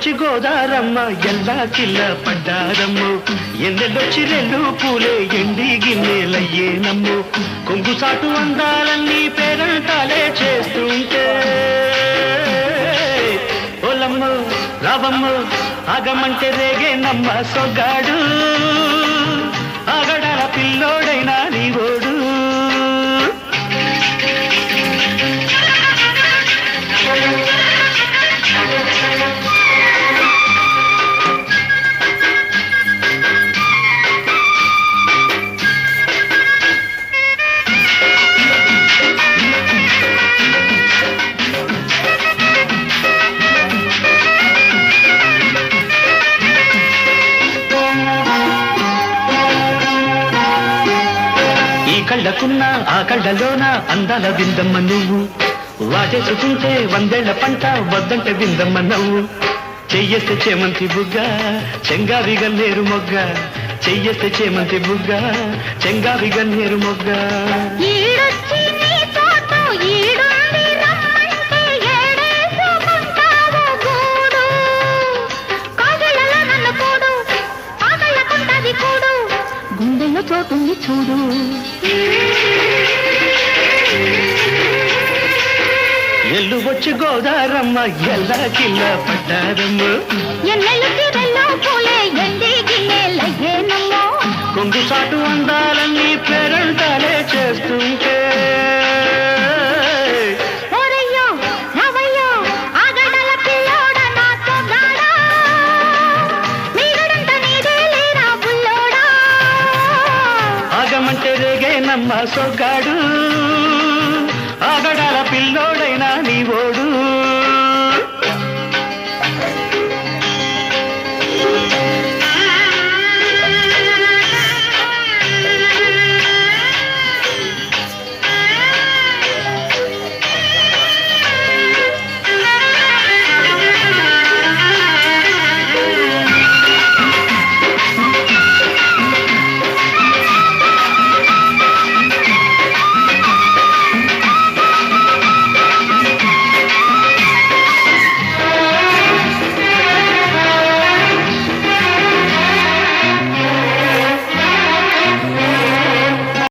వచ్చి గోదారమ్మ ఎల్లా కిల్ల పడ్డారమ్ము ఎన్నెల్లొచ్చి రెల్లు పూలే ఎండి గిన్నెలయ్యేనమ్ము కొంగు సాటు అందాలన్నీ పేరంటాలే చేస్తుంటే ఓలమ్ము రావమ్ము ఆగమంటే రేగేనమ్మ సొగ్గాడు ఆగడాల పిల్లోడైనా నీవోడు కళ్ళకున్న ఆ కళ్ళలోన అందాల విందమ్మ నువ్వు వాటేసుకుంటే వందేళ్ల పంట వద్దంటే విందమ్మ నవ్వు చెయ్యేస్తే చేమంతి బుగ్గ చెంగావి గన్నేరు మొగ్గ చెయ్యేస్తే చేమంతి బుగ్గ చెంగావి గన్నేరు మొగ్గ గుండెల్లో చోటుంది చూడు ఎల్లు వచ్చి గోదారమ్మ ఎల్లా కిల్ల పడ్డారమ్మ కొంగు సాటు అందాలన్నీ పేరంటాలే చేస్తుంటే ఆగమంటే రేగేనమ్మ సొగ్గాడు